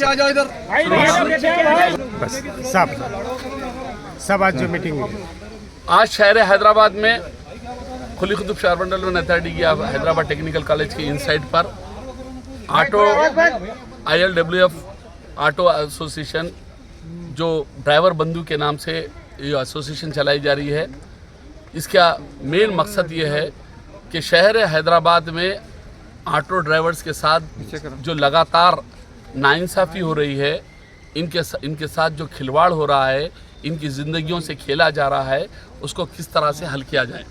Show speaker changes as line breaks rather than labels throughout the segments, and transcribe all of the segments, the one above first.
आ जाओ इधर।
बस सब आज जो मीटिंग हुई
आज शहर हैदराबाद में खुली कुतुब शारबन डेवलपमेंट अथॉरिटी की हैदराबाद टेक्निकल कॉलेज की इनसाइट पर ऑटो ILWF ऑटो एसोसिएशन जो ड्राइवर बंधु के नाम से ये एसोसिएशन चलाई जा रही है, इसका मेन मकसद ये है कि शहर हैदराबाद में ऑटो ड्राइवर्स के साथ जो लगातार नाइंसाफ़ी हो रही है, इनके साथ जो खिलवाड़ हो रहा है, इनकी ज़िंदगियों से खेला जा रहा है, उसको किस तरह से हल किया जाए।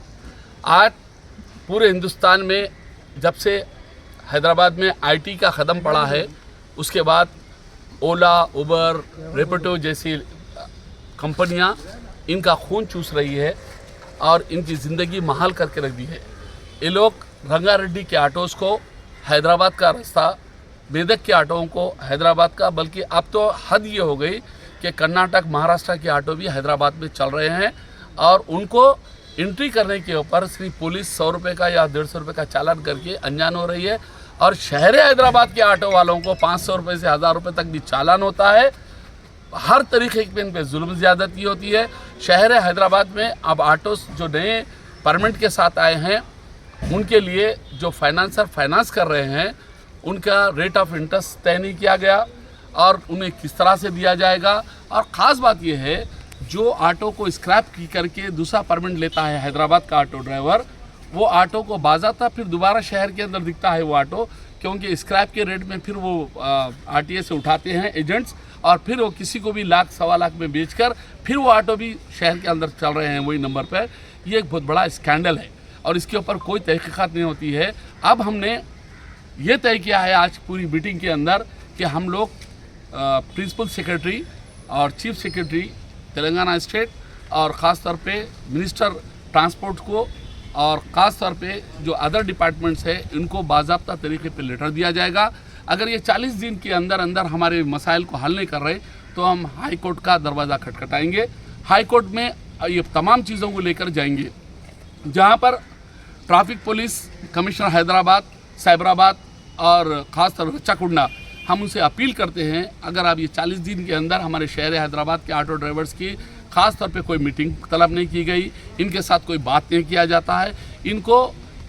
आज पूरे हिंदुस्तान में जब से हैदराबाद में IT का कदम पड़ा है, उसके बाद ओला, उबर, रेपिडो जैसी कंपनियां इनका खून चूस रही है और इनकी ज़िंदगी महाल करके रख दी है। ये लोग रंगारेड्डी के ऑटोज़ को हैदराबाद का रास्ता, बेदक के ऑटों को हैदराबाद का, बल्कि अब तो हद ये हो गई कि कर्नाटक, महाराष्ट्र के ऑटो भी हैदराबाद में चल रहे हैं और उनको एंट्री करने के ऊपर सिर्फ पुलिस 100 रुपये का या 150 रुपये का चालान करके अनजान हो रही है और शहर हैदराबाद के ऑटो वालों को 500 रुपये से 1000 रुपये तक भी चालान होता है। हर तरीके की इन पर जुल्म ज़्यादती होती है। शहर हैदराबाद में अब ऑटोस जो नए परमिट के साथ आए हैं, उनके लिए जो फाइनेंसर फाइनेंस कर रहे हैं, उनका रेट ऑफ इंटरेस्ट तय नहीं किया गया और उन्हें किस तरह से दिया जाएगा। और ख़ास बात यह है, जो ऑटो को स्क्रैप की करके दूसरा परमिट लेता है हैदराबाद का ऑटो ड्राइवर, वो ऑटो को बाज़ाब्ता फिर दोबारा शहर के अंदर दिखता है वो ऑटो, क्योंकि स्क्रैप के रेट में फिर वो RTA से उठाते हैं एजेंट्स और फिर वो किसी को भी लाख सवा लाख में बेचकर फिर वो ऑटो भी शहर के अंदर चल रहे हैं वही नंबर पर। ये एक बहुत बड़ा स्कैंडल है और इसके ऊपर कोई तहकीकात नहीं होती है। अब हमने ये तय किया है आज पूरी मीटिंग के अंदर कि हम लोग प्रिंसिपल सेक्रेटरी और चीफ सेक्रेटरी तेलंगाना स्टेट और ख़ास तौर पे मिनिस्टर ट्रांसपोर्ट को और ख़ास तौर पे जो अदर डिपार्टमेंट्स है, इनको बाज़ाब्ता तरीके पे लेटर दिया जाएगा। अगर ये 40 दिन के अंदर अंदर हमारे मसाइल को हल नहीं कर रहे तो हम हाई कोर्ट का दरवाज़ा खटखटाएंगे। हाई कोर्ट में ये तमाम चीज़ों को लेकर जाएंगे, जहाँ पर traffic police commissioner Hyderabad, Cyberabad और ख़ास तौर पर चकुंडा, हम उनसे अपील करते हैं, अगर आप ये 40 दिन के अंदर हमारे शहर हैदराबाद के ऑटो ड्राइवर्स की ख़ास तौर पे कोई मीटिंग तलब नहीं की गई, इनके साथ कोई बात नहीं किया जाता है, इनको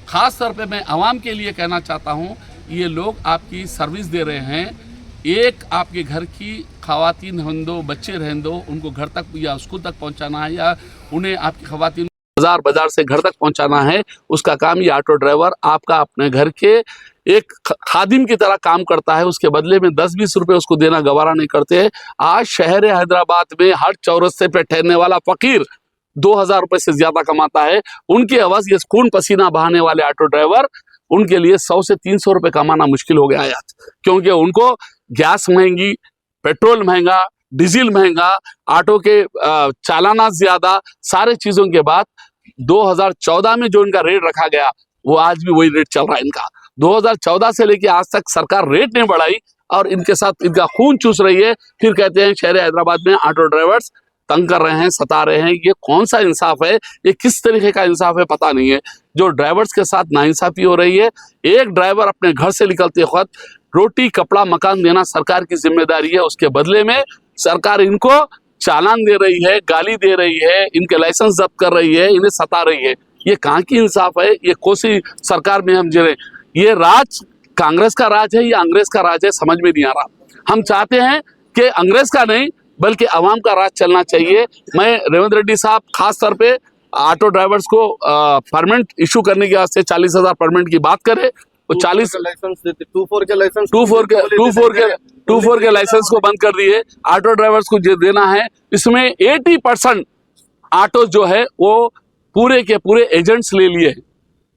ख़ास तौर पे मैं आवाम के लिए कहना चाहता हूँ, ये लोग आपकी सर्विस दे रहे हैं। एक आपके घर की ख़वातीन रहने दो, बच्चे रहने दो, उनको घर तक या स्कूल तक पहुँचाना है या उन्हें आपकी ख़वातीन बाज़ार से घर तक पहुँचाना है, उसका काम ये ऑटो ड्राइवर आपका अपने घर के एक खादिम की तरह काम करता है। उसके बदले में 10-20 रुपए उसको देना गवारा नहीं करते। आज शहर हैदराबाद में हर चौरस्ते पे ठहरने वाला फकीर 2000 रुपए से ज्यादा कमाता है। उनकी आवाज़ ये खून पसीना बहाने वाले ऑटो ड्राइवर, उनके लिए 100 से 300 रुपए कमाना मुश्किल हो गया है आज, क्योंकि उनको गैस महंगी, पेट्रोल महंगा, डीजल महंगा, ऑटो के चालाना ज्यादा, सारे चीज़ों के बाद 2014 में जो इनका रेट रखा गया वो आज भी वही रेट चल रहा है इनका। 2014 से लेके आज तक सरकार रेट नहीं बढ़ाई और इनके साथ इनका खून चूस रही है। फिर कहते हैं शहर हैदराबाद में ऑटो ड्राइवर्स तंग कर रहे हैं, सता रहे हैं। ये कौन सा इंसाफ है? ये किस तरीके का इंसाफ है पता नहीं है। जो ड्राइवर्स के साथ नाइंसाफी हो रही है, एक ड्राइवर अपने घर से निकलते वक्त रोटी, कपड़ा, मकान देना सरकार की जिम्मेदारी है, उसके बदले में सरकार इनको चालान दे रही है, गाली दे रही है, इनके लाइसेंस जब्त कर रही है, इन्हें सता रही है। ये कहाँ की इंसाफ है? ये कौन सी सरकार में हम जी रहे? ये राज कांग्रेस का राज है या अंग्रेज का राज है, समझ में नहीं आ रहा। हम चाहते हैं कि अंग्रेज का नहीं बल्कि आवाम का राज चलना चाहिए। मैं रेवंत रेड्डी साहब खास तौर पे ऑटो ड्राइवर्स को परमिट इशू करने के वास्ते 40,000 परमिट की बात करें, वो 40
लाइसेंस देते, 24 के लाइसेंस,
24 के लाइसेंस को बंद कर दिए। ऑटो ड्राइवर्स को जो देना है, इसमें 80% ऑटो जो है वो पूरे के पूरे एजेंट्स ले लिए,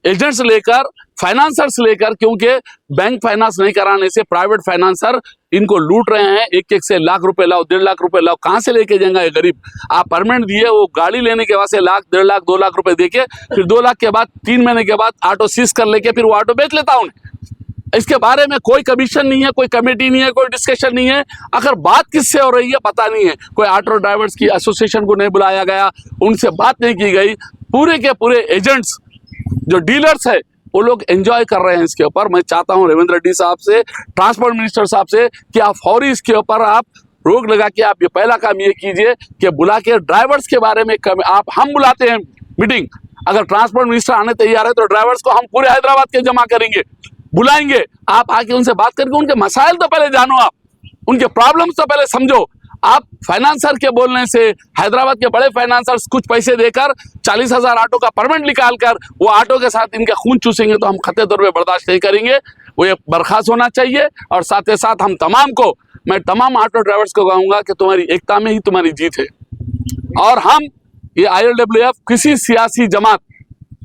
एजेंट्स लेकर, फाइनेंसर्स लेकर, क्योंकि बैंक फाइनेंस नहीं कराने से प्राइवेट फाइनेंसर इनको लूट रहे हैं। एक से लाख रुपए लाओ, 1.5 लाख रुपए लाओ, कहाँ से लेके जाएंगे ये गरीब? आप परमिट दिए, वो गाड़ी लेने के वास्ते लाख, 1.5 लाख, 2 लाख रुपए देके फिर 2 लाख के बाद 3 महीने के बाद ऑटो सीज कर लेके फिर वो ऑटो बेच लेता उन्हें। इसके बारे में कोई कमीशन नहीं है, कोई कमेटी नहीं है, कोई डिस्कशन नहीं है। अगर बात किससे हो रही है पता नहीं है। कोई ऑटो ड्राइवर्स की एसोसिएशन को नहीं बुलाया गया, उनसे बात नहीं की गई। पूरे के पूरे एजेंट्स जो डीलर्स है वो लोग एंजॉय कर रहे हैं इसके ऊपर। मैं चाहता हूं रेवंत रेड्डी साहब से, ट्रांसपोर्ट मिनिस्टर साहब से कि आप फौरी इसके ऊपर आप रोक लगा के आप ये पहला काम ये कीजिए कि बुला के ड्राइवर्स के बारे में हम बुलाते हैं मीटिंग, अगर ट्रांसपोर्ट मिनिस्टर आने तैयार है तो ड्राइवर्स को हम पूरे हैदराबाद के जमा करेंगे, बुलाएंगे, आप आके उनसे बात करके उनके मसाइल तो पहले जानो, आप उनके प्रॉब्लम्स तो पहले समझो। आप फाइनेंसर के बोलने से हैदराबाद के बड़े फाइनेंसर्स कुछ पैसे देकर 40,000 ऑटो का परमिट निकाल कर वो ऑटो के साथ इनका खून चूसेंगे तो हम खतरे तौर पे बर्दाश्त नहीं करेंगे। वो ये बर्खास्त होना चाहिए। और साथ ही साथ मैं तमाम ऑटो ड्राइवर्स को कहूंगा कि तुम्हारी एकता में ही तुम्हारी जीत है। और हम ये ILWF किसी सियासी जमात,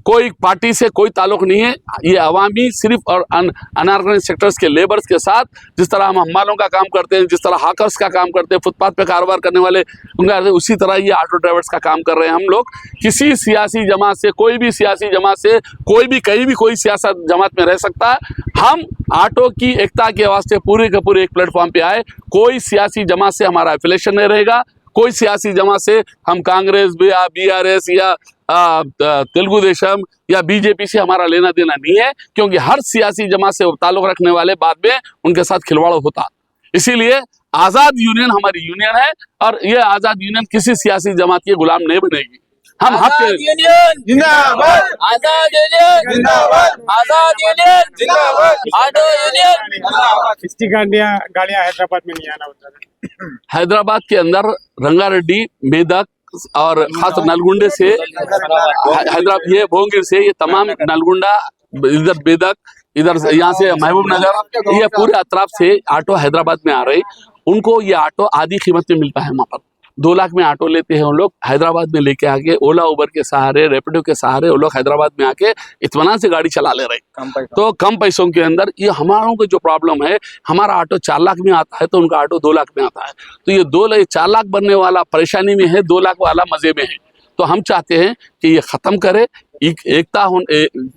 कोई पार्टी से कोई ताल्लुक नहीं है, ये अवामी सिर्फ और अनऑर्गेनाइज सेक्टर्स के लेबर्स के साथ जिस तरह हम हम्मालों का काम करते हैं, जिस तरह हाकर्स का काम करते हैं, फुटपाथ पे कारोबार करने वाले उनका, उसी तरह ये ऑटो ड्राइवर्स का काम कर रहे हैं हम लोग। किसी सियासी जमात से, कोई भी सियासी जमात से, कोई भी कहीं भी कोई सियासत जमात में रह सकता है। हम ऑटो की एकता के वास्ते पूरे के पूरे एक प्लेटफॉर्म पे आए। कोई सियासी जमात से हमारा एफिलेशन नहीं रहेगा, कोई सियासी जमात से हम कांग्रेस या BRS या तेलुगु देशम या BJP से हमारा लेना देना नहीं है, क्योंकि हर सियासी जमात से ताल्लुक रखने वाले बाद में उनके साथ खिलवाड़ होता। इसीलिए आज़ाद यूनियन हमारी यूनियन है और ये आज़ाद यूनियन किसी सियासी जमात के गुलाम नहीं बनेगी। हम
आजाद यूनियन जिंदाबाद, आजाद यूनियन जिंदाबाद, आजाद यूनियन जिंदाबाद, ऑटो यूनियन जिंदाबाद।
किसकी गाड़ियाँ हैदराबाद में नहीं आना होता है।
हैदराबाद के अंदर रंगारेड्डी, मेदक और खास नलगुंडे से हैदराबाद, ये भोंगिर से, ये तमाम नलगुंडा, इधर बेदक, इधर यहाँ से महबूब नगर, ये पूरे अतराफ से ऑटो हैदराबाद में आ रहे। उनको ये ऑटो आधी कीमत में मिलता है। वहाँ पर 2 लाख में ऑटो लेते हैं उन लोग, हैदराबाद में लेके आके ओला उबर के सहारे, रैपिडो के सहारे वो लोग हैदराबाद में आके इत्मीनान से गाड़ी चला ले रहे। तो कम पैसों के अंदर ये हमारों को जो प्रॉब्लम है, हमारा ऑटो 4 लाख में आता है तो उनका ऑटो 2 लाख में आता है। तो ये 4 लाख बनने वाला परेशानी में है, 2 लाख वाला मजे में है। तो हम चाहते हैं कि ये खत्म करे, एकता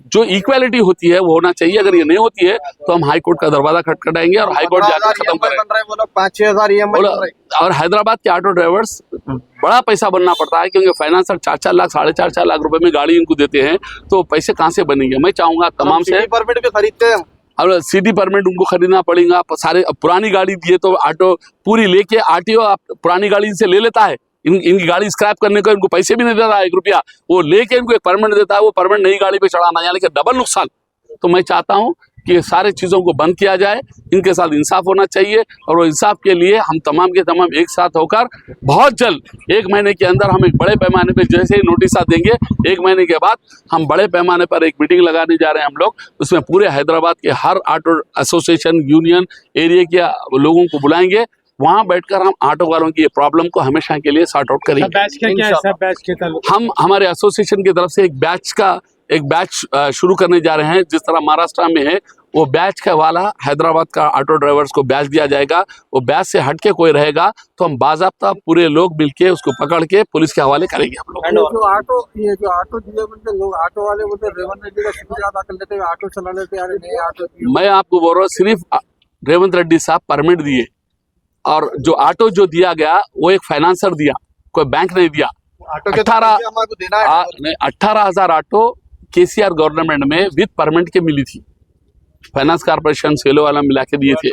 जो इक्वालिटी होती है वो होना चाहिए। अगर ये नहीं होती है तो हम हाई कोर्ट का दरवाजा खटखटाएंगे और हाई कोर्ट जाकर खत्म करेंगे।
5-6 हज़ार
और हैदराबाद के ऑटो ड्राइवर्स बड़ा पैसा बनना पड़ता है, क्योंकि फाइनेंसर 4-4 लाख 4.5 लाख रुपए में गाड़ी इनको देते हैं, तो पैसे कहाँ से बनेंगे। मैं चाहूंगा तमाम से
परमिट भी खरीदते हैं
और सिटी परमिट उनको खरीदना पड़ेगा। सारे पुरानी गाड़ी दिए तो ऑटो पूरी लेके RTO पुरानी गाड़ी इनसे ले लेता है, इनकी गाड़ी स्क्रैप करने को इनको पैसे भी नहीं देता है 1 रुपया, वो लेके इनको एक परमिट देता है, वो परमिट नई गाड़ी पे चढ़ाना, यानी कि डबल नुकसान। तो मैं चाहता हूं कि ये सारे चीज़ों को बंद किया जाए, इनके साथ इंसाफ होना चाहिए। और वो इंसाफ के लिए हम तमाम के तमाम एक साथ होकर बहुत जल्द 1 महीने के अंदर हम एक बड़े पैमाने पे जैसे ही नोटिस देंगे, 1 महीने के बाद हम बड़े पैमाने पर एक मीटिंग लगाने जा रहे हैं हम लोग। उसमें पूरे हैदराबाद के हर ऑटो एसोसिएशन, यूनियन एरिया के लोगों को बुलाएंगे, वहां बैठकर हम ऑटो वालों की ये प्रॉब्लम को हमेशा के लिए सॉर्ट आउट करेंगे।
बैच का क्या है? सब बैच के ताल्लुक
हम हमारे एसोसिएशन की तरफ से एक बैच शुरू करने जा रहे हैं। जिस तरह महाराष्ट्र में है, वो बैच का वाला हैदराबाद का ऑटो ड्राइवर्स को बैच दिया जाएगा। वो बैच से हटके कोई रहेगा तो हम बाज़ाब्ता पूरे लोग मिलके उसको पकड़ के पुलिस के हवाले करेंगे हम लोग।
ये जो ऑटो दिए बोलते लोग, ऑटो वाले बोलते रेवंत रेड्डी का शुक्रिया अदा कर लेते, ऑटो चला लेते, यार नए ऑटो।
मैं आपको बोल रहा हूँ, सिर्फ रेवंत रेड्डी साहब परमिट दिए और जो ऑटो जो दिया गया वो एक फाइनेंसर दिया, कोई बैंक नहीं दिया। 18,000 ऑटो KCR गवर्नमेंट में विद परमिट के मिली थी, फाइनेंस कारपोरेशन सेलो वाला मिला के दिए थे।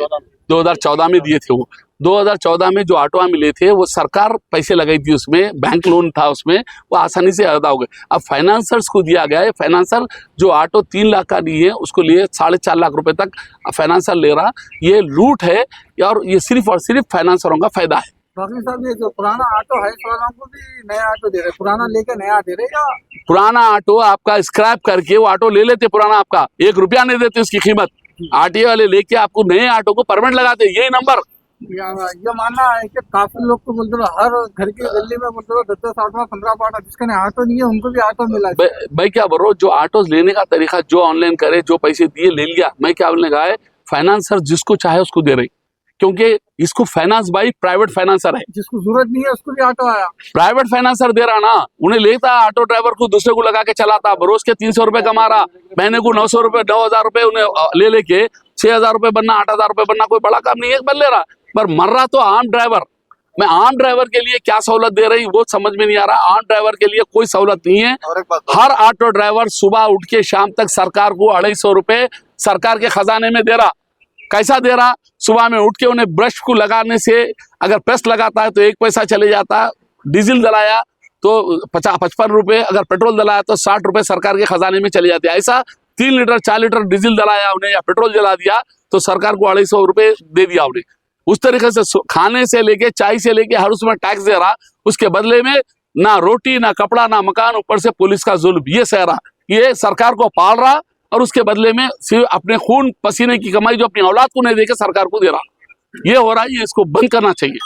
2014 में दिए थे। वो 2014 में जो ऑटो मिले थे वो सरकार पैसे लगाई थी, उसमें बैंक लोन था, उसमें वो आसानी से अदा हो गए। अब फाइनेंसर्स को दिया गया है, फाइनेंसर जो ऑटो 3 लाख का लिए उसको लिए 4.5 लाख रुपए तक फाइनेंसर ले रहा। ये लूट है और ये सिर्फ और सिर्फ फाइनेंसरों का फायदा है।
साहब, ये जो पुराना ऑटो है वालों को भी नया ऑटो दे रहे, पुराना लेके नया दे रहे, या
पुराना ऑटो आपका स्क्रैप करके वो ऑटो ले लेते, पुराना आपका 1 रुपया नहीं देते उसकी कीमत। RTO वाले लेके आपको नए ऑटो को परमिट लगाते, यही नंबर।
ये मानना है कि काफी लोग को बोलते रहो, हर घर की गली में बोलते रहो 10-10 ऑटो 15 ऑटो, जिसका ऑटो नहीं है उनको भी ऑटो मिला।
भाई क्या बोल रहा हूँ, जो ऑटो लेने का तरीका जो ऑनलाइन करे, जो पैसे दिए ले लिया। मैं क्या बोलने का है, फाइनेंसर जिसको चाहे उसको दे रही, क्योंकि इसको फाइनेंस बाई प्राइवेट फाइनेंसर है,
जिसको जरूरत नहीं है उसको भी ऑटो आया,
प्राइवेट फाइनेंसर दे रहा ना। उन्हें लेता ऑटो ड्राइवर को, दूसरे को लगा के चलाता, रोज के 300 रुपए कमा रहा, महीने को 900 रुपए 9,000 रुपए उन्हें ले लेके 6,000 रुपए बनना, 8,000 रुपए बनना कोई बड़ा काम नहीं है, बन ले रहा। पर मर रहा तो आम ड्राइवर, मैं आम ड्राइवर के लिए क्या सहूलत दे रही वो समझ में नहीं आ रहा। आम ड्राइवर के लिए कोई सहूलत नहीं है। हर ऑटो ड्राइवर सुबह उठ के शाम तक सरकार को 250 रुपए सरकार के खजाने में दे रहा। कैसा दे रहा? सुबह में उठ के उन्हें ब्रश को लगाने से अगर प्रेस लगाता है तो 1 पैसा चले जाता, डीजल डलाया तो 55 रुपए, अगर पेट्रोल डलाया तो 60 रुपए सरकार के खजाने में चले जाते हैं। ऐसा 3 लीटर 4 लीटर डीजल डलाया उन्हें या पेट्रोल जला दिया तो सरकार को 250 रुपए दे दिया उन्हें। उस तरीके से खाने से लेके चाय से लेके हर उसमें टैक्स दे रहा, उसके बदले में ना रोटी ना कपड़ा ना मकान, ऊपर से पुलिस का जुल्म ये सह रहा। ये सरकार को पाल रहा और उसके बदले में सिर्फ अपने खून पसीने की कमाई जो अपनी औलाद को नहीं देके सरकार को दे रहा। ये हो रहा है, ये इसको बंद करना चाहिए।